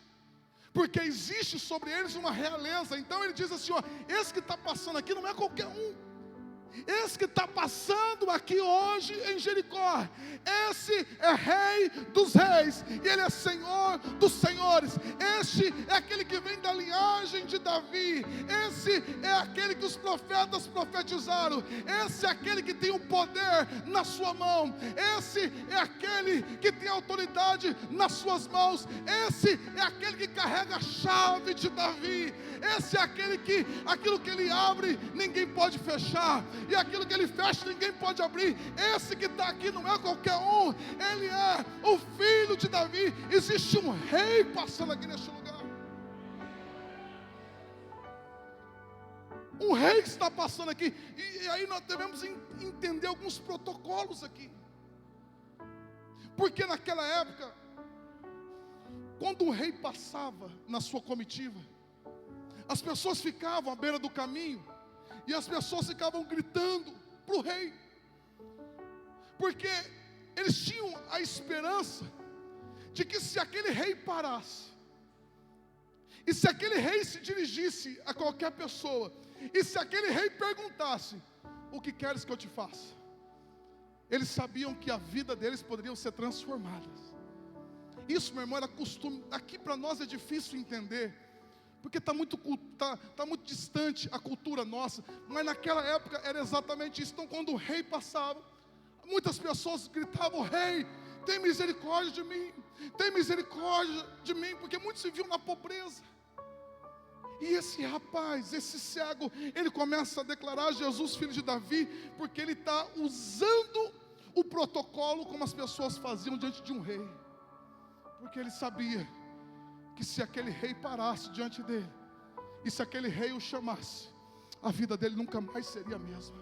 porque existe sobre eles uma realeza. Então ele diz assim, ó, esse que está passando aqui não é qualquer um. Esse que está passando aqui hoje em Jericó, esse é rei dos reis, e ele é senhor dos senhores. Este é aquele que vem da linhagem de Davi. Esse é aquele que os profetas profetizaram. Esse é aquele que tem o poder na sua mão. Esse é aquele que tem autoridade nas suas mãos. Esse é aquele que carrega a chave de Davi. Esse é aquele que, aquilo que ele abre, ninguém pode fechar, e aquilo que ele fecha, ninguém pode abrir. Esse que está aqui não é qualquer um, ele é o filho de Davi. Existe um rei passando aqui neste lugar, um rei que está passando aqui. E aí nós devemos entender alguns protocolos aqui, porque naquela época, quando o rei passava na sua comitiva, as pessoas ficavam à beira do caminho, e as pessoas ficavam gritando para o rei, porque eles tinham a esperança de que se aquele rei parasse, e se aquele rei se dirigisse a qualquer pessoa, e se aquele rei perguntasse, o que queres que eu te faça? Eles sabiam que a vida deles poderia ser transformada. Isso, meu irmão, era costume. Aqui para nós é difícil entender, porque está muito distante a cultura nossa, mas naquela época era exatamente isso. Então quando o rei passava, muitas pessoas gritavam: rei, tem misericórdia de mim, tem misericórdia de mim, porque muitos se viam na pobreza. E esse rapaz, esse cego, ele começa a declarar Jesus, filho de Davi, porque ele está usando o protocolo como as pessoas faziam diante de um rei, porque ele sabia que se aquele rei parasse diante dele, e se aquele rei o chamasse, a vida dele nunca mais seria a mesma.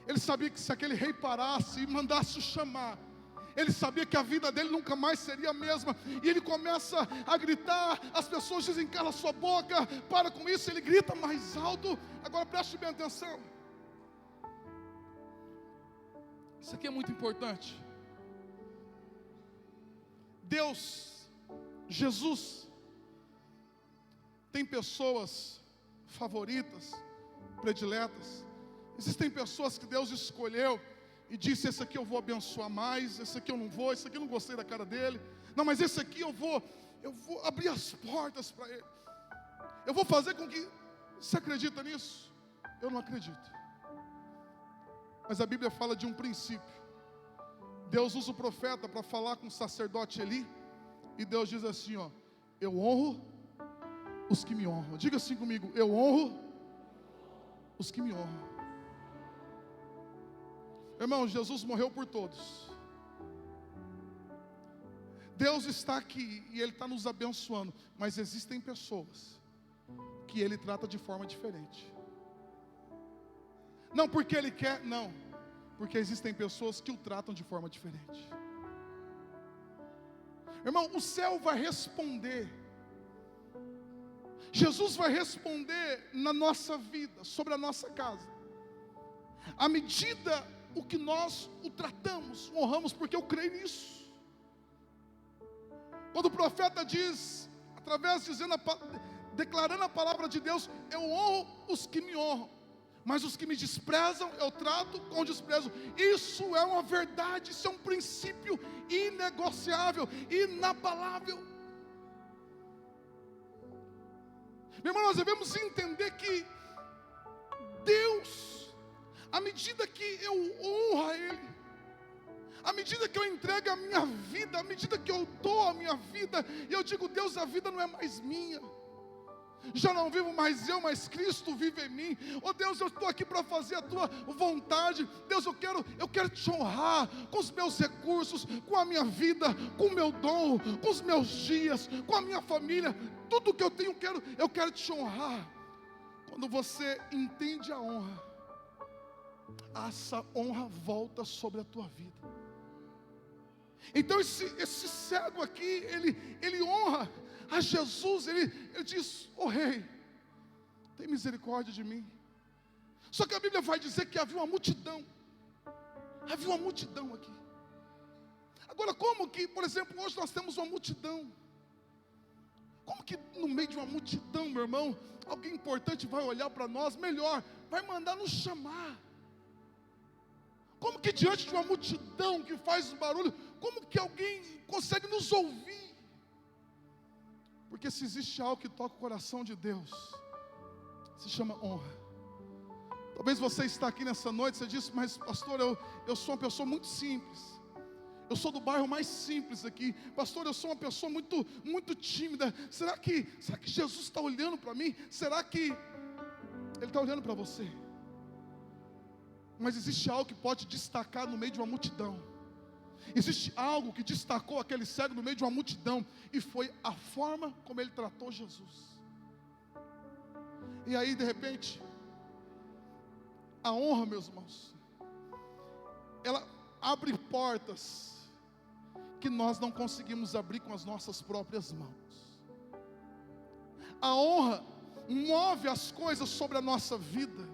Ele sabia que se aquele rei parasse e mandasse o chamar, ele sabia que a vida dele nunca mais seria a mesma. E ele começa a gritar, as pessoas dizem: cala sua boca, para com isso. Ele grita mais alto. Agora preste bem atenção, isso aqui é muito importante. Deus, Jesus, tem pessoas favoritas, prediletas. Existem pessoas que Deus escolheu e disse: esse aqui eu vou abençoar mais, esse aqui eu não vou, esse aqui eu não gostei da cara dele, não, mas esse aqui eu vou abrir as portas para ele, eu vou fazer com que... Você acredita nisso? Eu não acredito. Mas a Bíblia fala de um princípio. Deus usa o profeta para falar com o sacerdote Eli, e Deus diz assim: ó, eu honro os que me honram. Diga assim comigo: eu honro os que me honram. Irmão, Jesus morreu por todos. Deus está aqui e Ele está nos abençoando, mas existem pessoas que Ele trata de forma diferente. Não porque Ele quer, não, porque existem pessoas que o tratam de forma diferente. Irmão, o céu vai responder, Jesus vai responder na nossa vida, sobre a nossa casa, à medida o que nós o tratamos, honramos, porque eu creio nisso. Quando o profeta diz, declarando a palavra de Deus: eu honro os que me honram, mas os que me desprezam eu trato com desprezo. Isso é uma verdade, isso é um princípio inegociável, inabalável. Meu irmão, nós devemos entender que Deus, à medida que eu honro a Ele, à medida que eu entrego a minha vida, à medida que eu dou a minha vida, e eu digo: Deus, a vida não é mais minha, já não vivo mais eu, mas Cristo vive em mim. Oh Deus, eu estou aqui para fazer a Tua vontade. Deus, eu quero Te honrar com os meus recursos, com a minha vida, com o meu dom, com os meus dias, com a minha família, tudo que eu tenho, eu quero Te honrar. Quando você entende a honra, essa honra volta sobre a tua vida. Então esse cego aqui, ele honra a Jesus. Ele diz: ô rei, tem misericórdia de mim. Só que a Bíblia vai dizer que havia uma multidão. Havia uma multidão aqui. Agora, como que, por exemplo, hoje nós temos uma multidão? Como que no meio de uma multidão, meu irmão, alguém importante vai olhar para nós, melhor, vai mandar nos chamar? Como que diante de uma multidão que faz barulho, como que alguém consegue nos ouvir? Porque se existe algo que toca o coração de Deus, se chama honra. Talvez você está aqui nessa noite, você disse: mas pastor, eu sou uma pessoa muito simples, eu sou do bairro mais simples aqui, pastor, eu sou uma pessoa muito, muito tímida. Será que Jesus está olhando para mim? Será que Ele está olhando para você? Mas existe algo que pode destacar no meio de uma multidão. Existe algo que destacou aquele cego no meio de uma multidão, e foi a forma como ele tratou Jesus. E aí, de repente, a honra, meus irmãos, ela abre portas que nós não conseguimos abrir com as nossas próprias mãos. A honra move as coisas sobre a nossa vida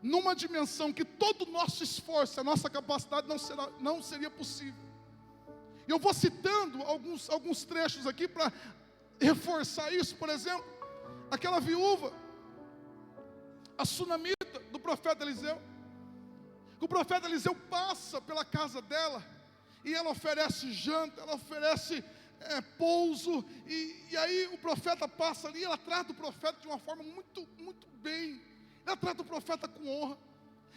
numa dimensão que todo o nosso esforço, a nossa capacidade não seria possível. E eu vou citando alguns trechos aqui para reforçar isso. Por exemplo, aquela viúva, a sunamita do profeta Eliseu. O profeta Eliseu passa pela casa dela e ela oferece janta, ela oferece pouso, e aí o profeta passa ali, ela trata o profeta de uma forma muito, muito bem, ela trata o profeta com honra,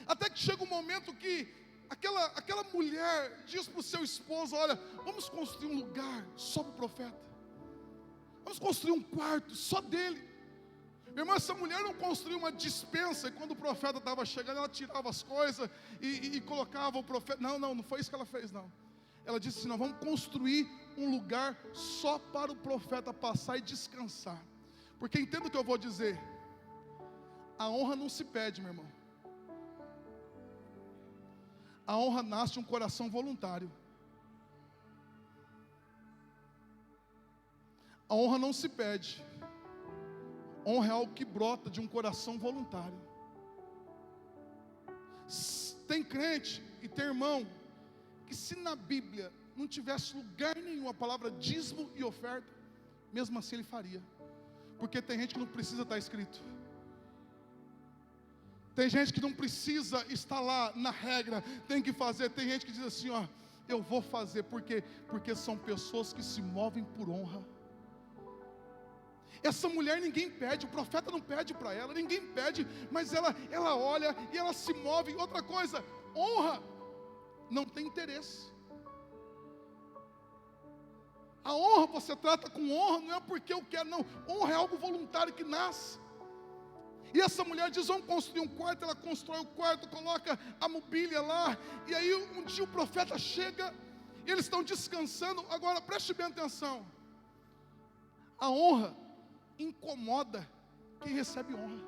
até que chega um momento que aquela mulher diz para o seu esposo: olha, vamos construir um lugar só para o profeta, vamos construir um quarto só dele. Meu irmão, essa mulher não construiu uma despensa, e quando o profeta estava chegando, ela tirava as coisas e colocava o profeta. Não foi isso que ela fez, não. Ela disse assim: nós vamos construir um lugar só para o profeta passar e descansar. Porque entenda o que eu vou dizer, a honra não se pede, meu irmão. A honra nasce de um coração voluntário. A honra não se pede. Honra é algo que brota de um coração voluntário. Tem crente e tem irmão que, se na Bíblia não tivesse lugar nenhum a palavra dízimo e oferta, mesmo assim ele faria. Porque tem gente que não precisa estar escrito. Tem gente que não precisa estar lá na regra, tem que fazer. Tem gente que diz assim: ó, eu vou fazer, porque são pessoas que se movem por honra. Essa mulher ninguém pede, o profeta não pede para ela, ninguém pede, mas ela olha e ela se move. Outra coisa, honra não tem interesse. A honra você trata com honra, não é porque eu quero, não. Honra é algo voluntário que nasce. E essa mulher diz: vamos construir um quarto. Ela constrói o quarto, coloca a mobília lá. E aí um dia o profeta chega, e eles estão descansando. Agora preste bem atenção, a honra incomoda quem recebe honra.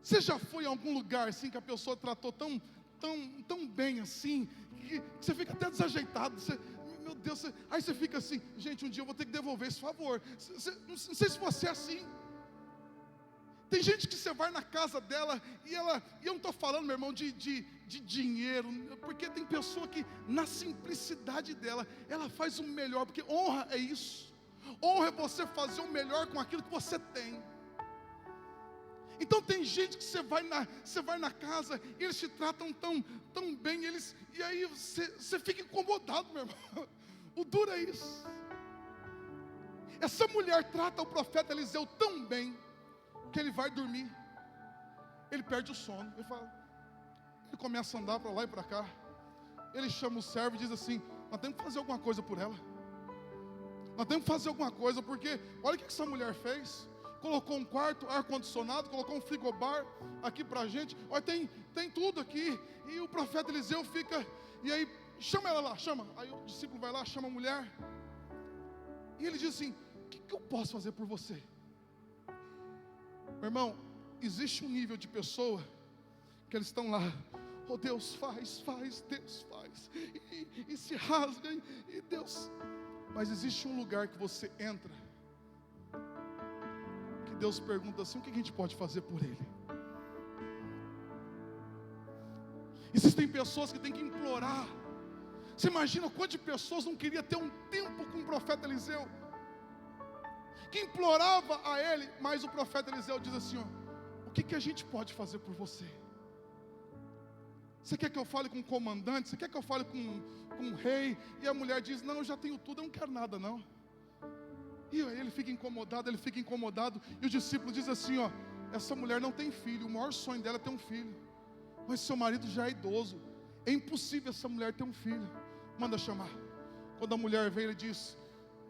Você já foi em algum lugar assim que a pessoa tratou tão bem assim, que você fica até desajeitado, meu Deus, aí você fica assim: gente, um dia eu vou ter que devolver esse favor. Não sei se você é assim. Tem gente que você vai na casa dela e eu não estou falando, meu irmão, de dinheiro, porque tem pessoa que na simplicidade dela, ela faz o melhor, porque honra é isso. Honra é você fazer o melhor com aquilo que você tem. Então tem gente que você vai na casa e eles te tratam tão bem, e aí você fica incomodado, meu irmão. O duro é isso. Essa mulher trata o profeta Eliseu tão bem que ele vai dormir, ele perde o sono. Ele começa a andar para lá e para cá. Ele chama o servo e diz assim: nós temos que fazer alguma coisa por ela. Nós temos que fazer alguma coisa, porque olha o que essa mulher fez. Colocou um quarto, ar-condicionado, colocou um frigobar aqui para a gente. Olha, tem tudo aqui. E o profeta Eliseu fica, e aí chama ela lá, chama. Aí o discípulo vai lá, chama a mulher. E ele diz assim: o que eu posso fazer por você? Meu irmão, existe um nível de pessoa que eles estão lá: oh Deus, faz, Deus faz, e se rasga, e Deus. Mas existe um lugar que você entra, que Deus pergunta assim: o que a gente pode fazer por ele? Existem pessoas que têm que implorar. Você imagina quantas de pessoas não queria ter um tempo com o profeta Eliseu, que implorava a ele, mas o profeta Eliseu diz assim: ó, o que a gente pode fazer por você? Você quer que eu fale com o comandante? Você quer que eu fale com o rei? E a mulher diz: não, eu já tenho tudo, eu não quero nada não. E aí ele fica incomodado, e o discípulo diz assim: ó, essa mulher não tem filho, o maior sonho dela é ter um filho, mas seu marido já é idoso, é impossível essa mulher ter um filho, manda chamar. Quando a mulher veio, ele diz: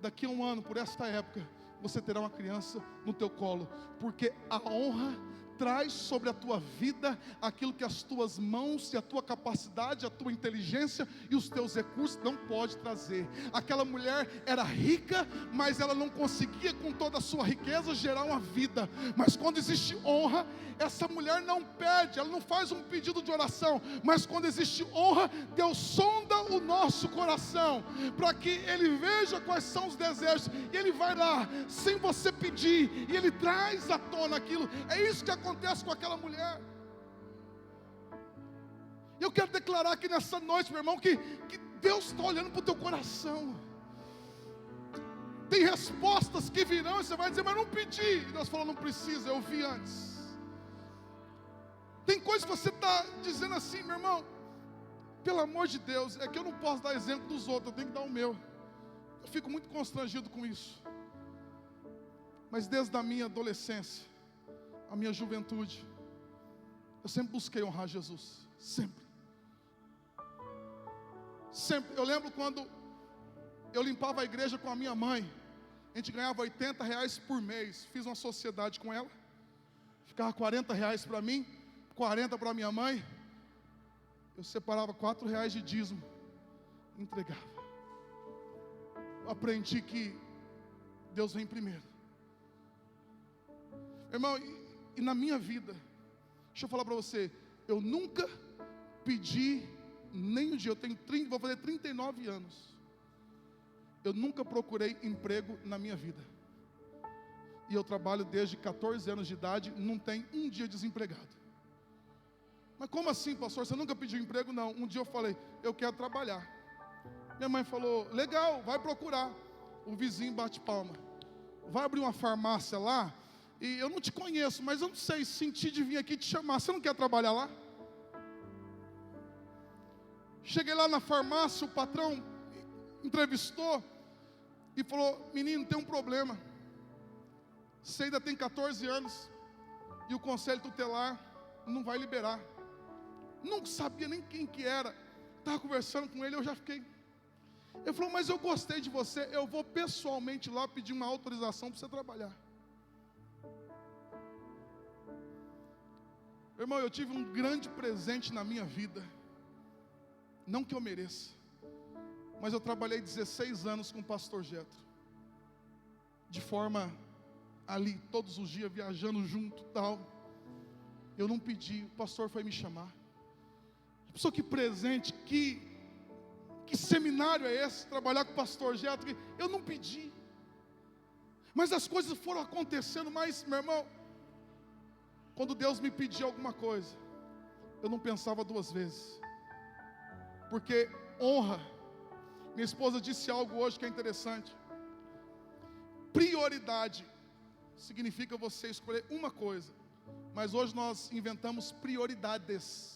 daqui a um ano, por esta época, você terá uma criança no teu colo, porque a honra traz sobre a tua vida aquilo que as tuas mãos e a tua capacidade, a tua inteligência e os teus recursos não podem trazer. Aquela mulher era rica, mas ela não conseguia com toda a sua riqueza gerar uma vida. Mas quando existe honra, essa mulher não pede, ela não faz um pedido de oração, mas quando existe honra, Deus sonda o nosso coração, para que Ele veja quais são os desejos, e Ele vai lá, sem você pedir, e Ele traz à tona aquilo. É isso que acontece com aquela mulher. Eu quero declarar aqui nessa noite, meu irmão, que Deus está olhando para o teu coração. Tem respostas que virão e você vai dizer: mas não pedi. E Deus falou: não precisa, eu vi antes. Tem coisas que você está dizendo assim, meu irmão, Pelo amor de Deus, é que eu não posso dar exemplo dos outros, eu tenho que dar o meu. Eu fico muito constrangido com isso. Mas desde a minha adolescência, a minha juventude, eu sempre busquei honrar Jesus. Sempre. Sempre. Eu lembro quando eu limpava a igreja com a minha mãe. A gente ganhava R$80 por mês. Fiz uma sociedade com ela. Ficava R$40 para mim, 40 para minha mãe. Eu separava R$4 de dízimo, entregava. Eu aprendi que Deus vem primeiro. Irmão, e na minha vida, deixa eu falar para você, eu nunca pedi nem um dia, vou fazer 39 anos. Eu nunca procurei emprego na minha vida. E eu trabalho desde 14 anos de idade, não tem um dia desempregado. Mas como assim, pastor? Você nunca pediu emprego? Não. Um dia eu falei, eu quero trabalhar. Minha mãe falou, legal, vai procurar. O vizinho bate palma. Vai abrir uma farmácia lá, e eu não te conheço, mas eu não sei, senti de vir aqui te chamar. Você não quer trabalhar lá? Cheguei lá na farmácia, o patrão entrevistou e falou, menino, tem um problema. Você ainda tem 14 anos e o conselho tutelar não vai liberar. Não sabia nem quem que era. Estava conversando com ele, eu já fiquei. Ele falou, mas eu gostei de você, eu vou pessoalmente lá pedir uma autorização para você trabalhar. Irmão, eu tive um grande presente na minha vida. Não que eu mereça, mas eu trabalhei 16 anos com o pastor Jetro. De forma ali, todos os dias, viajando junto, tal. Eu não pedi, o pastor foi me chamar. Pessoa, que presente, que seminário é esse? Trabalhar com o pastor Jetro. Eu não pedi. Mas as coisas foram acontecendo. Mas, meu irmão, quando Deus me pedia alguma coisa, eu não pensava duas vezes. Porque honra. Minha esposa disse algo hoje que é interessante. Prioridade significa você escolher uma coisa. Mas hoje nós inventamos prioridades.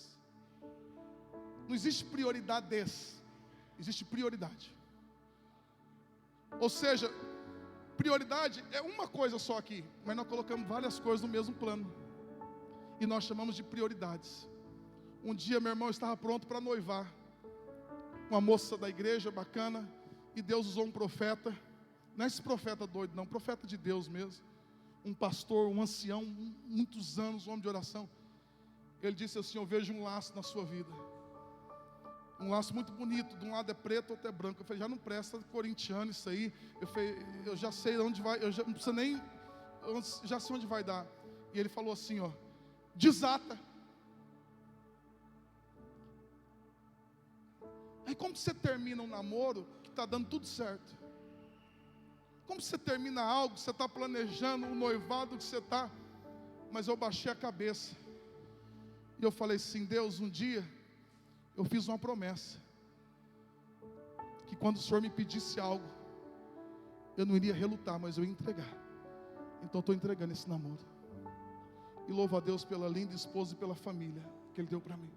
Não existe prioridades, existe prioridade. Ou seja, prioridade é uma coisa só aqui, mas nós colocamos várias coisas no mesmo plano. E nós chamamos de prioridades. Um dia meu irmão estava pronto para noivar. Uma moça da igreja bacana, e Deus usou um profeta. Não é esse profeta doido não, profeta de Deus mesmo. Um pastor, um ancião, muitos anos, um homem de oração. Ele disse assim, eu vejo um laço na sua vida. Um laço muito bonito, de um lado é preto, outro é branco. Eu falei, já não presta, corintiano isso aí. Eu falei, eu já sei onde vai, eu já não precisa nem, eu já sei onde vai dar. E ele falou assim, ó, desata. Aí como você termina um namoro que está dando tudo certo? Como você termina algo que você está planejando, um noivado que você está? Mas eu baixei a cabeça. E eu falei assim, Deus, um dia eu fiz uma promessa. Que quando o Senhor me pedisse algo, eu não iria relutar, mas eu ia entregar. Então estou entregando esse namoro. E louvo a Deus pela linda esposa e pela família que Ele deu para mim.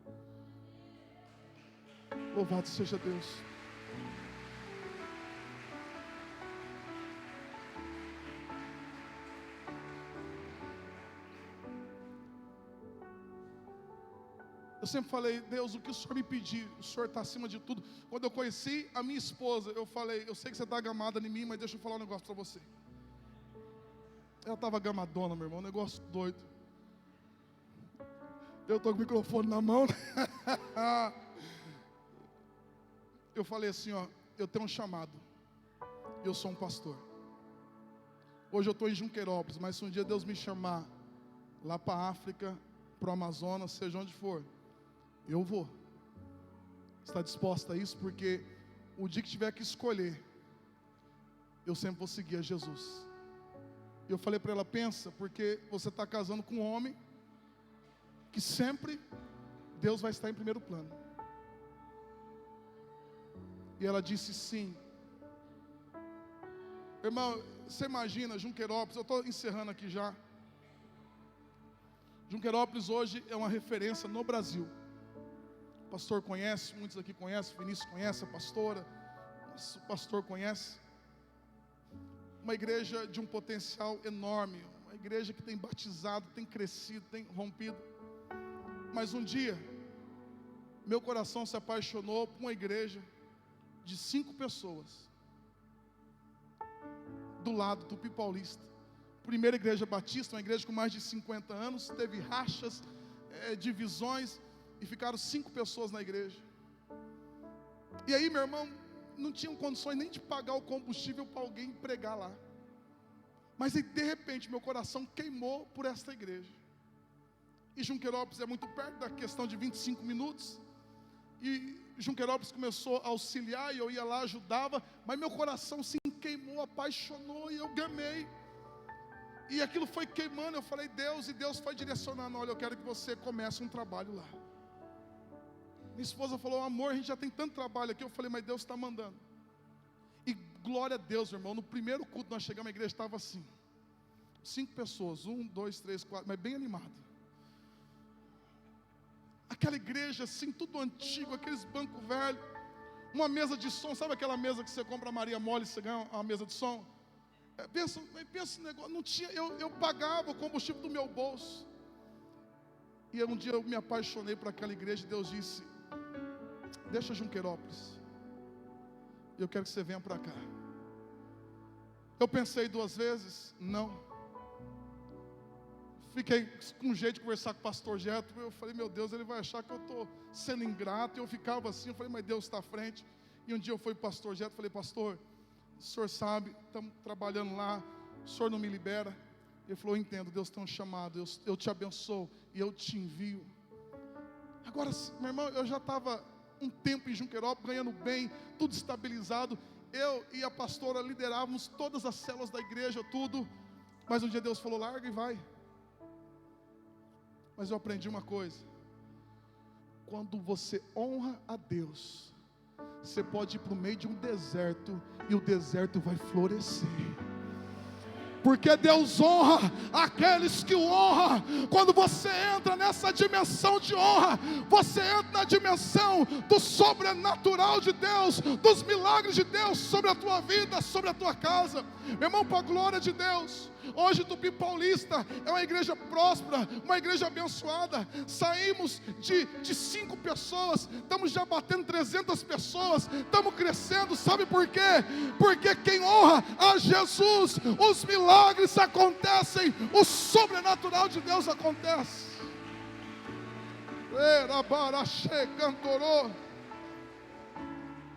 Louvado seja Deus. Eu sempre falei, Deus, o que o Senhor me pedir, o Senhor está acima de tudo. Quando eu conheci a minha esposa, eu falei, eu sei que você está gamada em mim, mas deixa eu falar um negócio para você. Ela estava gamadona, meu irmão, um negócio doido. Eu estou com o microfone na mão. Eu falei assim, ó, eu tenho um chamado. Eu sou um pastor. Hoje eu estou em Junqueirópolis, mas se um dia Deus me chamar lá para a África, para o Amazonas, seja onde for, eu vou. Está disposta a isso? Porque o dia que tiver que escolher, eu sempre vou seguir a Jesus. Eu falei para ela, pensa, porque você está casando com um homem que sempre Deus vai estar em primeiro plano. E ela disse sim. Irmão, você imagina, Junqueirópolis, eu estou encerrando aqui já. Junqueirópolis hoje é uma referência no Brasil. O pastor conhece, muitos aqui conhecem, Vinícius conhece, a pastora, o pastor conhece. Uma igreja de um potencial enorme, uma igreja que tem batizado, tem crescido, tem rompido. Mas um dia, meu coração se apaixonou por uma igreja de 5 pessoas, do lado do Tupi Paulista. Primeira igreja batista, uma igreja com mais de 50 anos, teve rachas, divisões, e ficaram 5 pessoas na igreja. E aí, meu irmão, não tinham condições nem de pagar o combustível para alguém pregar lá. Mas aí, de repente, meu coração queimou por esta igreja. E Junqueirópolis é muito perto, da questão de 25 minutos. E Junqueirópolis começou a auxiliar, e eu ia lá, ajudava. Mas meu coração se queimou, apaixonou, e eu gamei. E aquilo foi queimando, eu falei, Deus, e Deus foi direcionando, olha, eu quero que você comece um trabalho lá. Minha esposa falou, amor, a gente já tem tanto trabalho aqui. Eu falei, mas Deus está mandando. E glória a Deus, irmão, no primeiro culto nós chegamos, a igreja estava assim, 5 pessoas, 1, 2, 3, 4, mas bem animado. Aquela igreja assim, tudo antigo, aqueles bancos velhos, uma mesa de som, sabe aquela mesa que você compra a Maria Mole e você ganha uma mesa de som? Pensa no negócio, não tinha, eu pagava o combustível do meu bolso. E um dia eu me apaixonei por aquela igreja, e Deus disse, deixa Junqueirópolis, eu quero que você venha para cá. Eu pensei 2 vezes, não. Fiquei com jeito de conversar com o pastor Jeto. Eu falei, meu Deus, ele vai achar que eu estou sendo ingrato. Eu ficava assim, eu falei, mas Deus está à frente. E um dia eu fui para o pastor Jeto, falei, pastor, o senhor sabe, estamos trabalhando lá, o senhor não me libera? Ele falou, eu entendo, Deus tem um chamado, eu te abençoo e eu te envio. Agora, meu irmão, eu já estava um tempo em Junqueirópolis, ganhando bem, tudo estabilizado. Eu e a pastora liderávamos todas as células da igreja, tudo. Mas um dia Deus falou, larga e vai. Mas eu aprendi uma coisa, quando você honra a Deus, você pode ir para o meio de um deserto, e o deserto vai florescer. Porque Deus honra aqueles que o honram. Quando você entra nessa dimensão de honra, você entra na dimensão do sobrenatural de Deus, dos milagres de Deus sobre a tua vida, sobre a tua casa. Meu irmão, para a glória de Deus, hoje Tupi Paulista é uma igreja próspera, uma igreja abençoada. Saímos de 5 pessoas, estamos já batendo 300 pessoas, estamos crescendo. Sabe por quê? Porque quem honra a Jesus, os milagres acontecem, o sobrenatural de Deus acontece.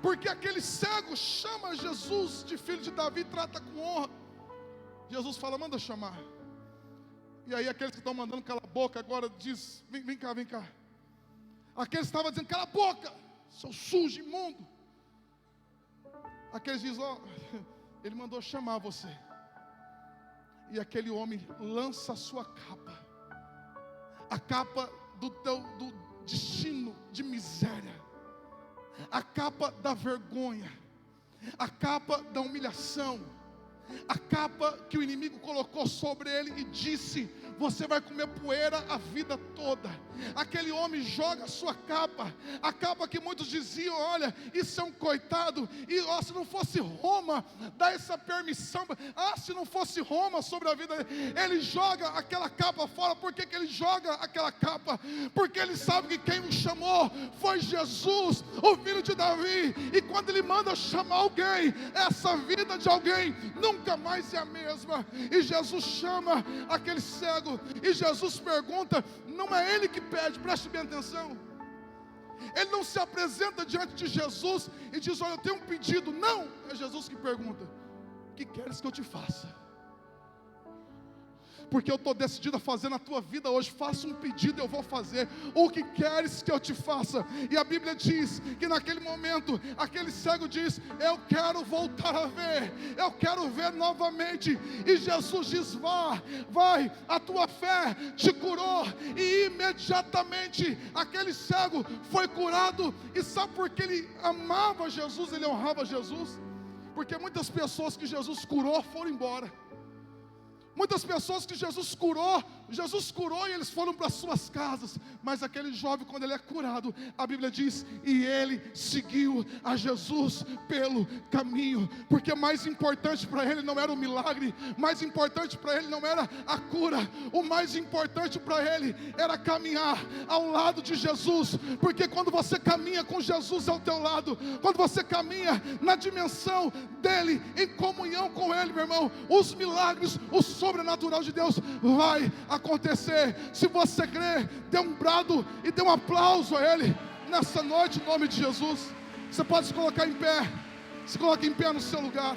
Porque aquele cego chama Jesus de filho de Davi e trata com honra. Jesus fala, manda chamar. E aí aqueles que estão mandando cala a boca agora diz, vem cá, vem cá. Aqueles que estavam dizendo, cala a boca, seu sujo, imundo. Aqueles dizem, ó, ele mandou chamar você. E aquele homem lança a sua capa, a capa do destino de miséria, a capa da vergonha, a capa da humilhação, a capa que o inimigo colocou sobre ele e disse, você vai comer poeira a vida toda. Aquele homem joga a sua capa, a capa que muitos diziam, olha, isso é um coitado, e se não fosse Roma, dá essa permissão, se não fosse Roma sobre a vida dele, ele joga aquela capa fora. Por que ele joga aquela capa? Porque ele sabe que quem o chamou foi Jesus, o filho de Davi, e quando ele manda chamar alguém, essa vida de alguém nunca mais é a mesma. E Jesus chama aquele cego, e Jesus pergunta, não é ele que pede, preste bem atenção. Ele não se apresenta diante de Jesus e diz, olha, eu tenho um pedido. Não, é Jesus que pergunta, o que queres que eu te faça? Porque eu estou decidido a fazer na tua vida hoje. Faça um pedido, eu vou fazer. O que queres que eu te faça? E a Bíblia diz que naquele momento, aquele cego diz, eu quero voltar a ver, eu quero ver novamente. E Jesus diz, vai, a tua fé te curou. E imediatamente aquele cego foi curado. E sabe por que ele amava Jesus, ele honrava Jesus? Porque muitas pessoas que Jesus curou foram embora. Muitas pessoas que Jesus curou Jesus curou e eles foram para suas casas. Mas aquele jovem, quando ele é curado, a Bíblia diz, e ele seguiu a Jesus pelo caminho, porque mais importante para ele não era o milagre, mais importante para ele não era a cura, o mais importante para ele era caminhar ao lado de Jesus, porque quando você caminha com Jesus ao teu lado, quando você caminha na dimensão dele, em comunhão com ele, meu irmão, os milagres, o sobrenatural de Deus vai acontecer. Se você crê, dê um brado e dê um aplauso a ele nessa noite, em nome de Jesus. Você pode se colocar em pé, se coloque em pé no seu lugar.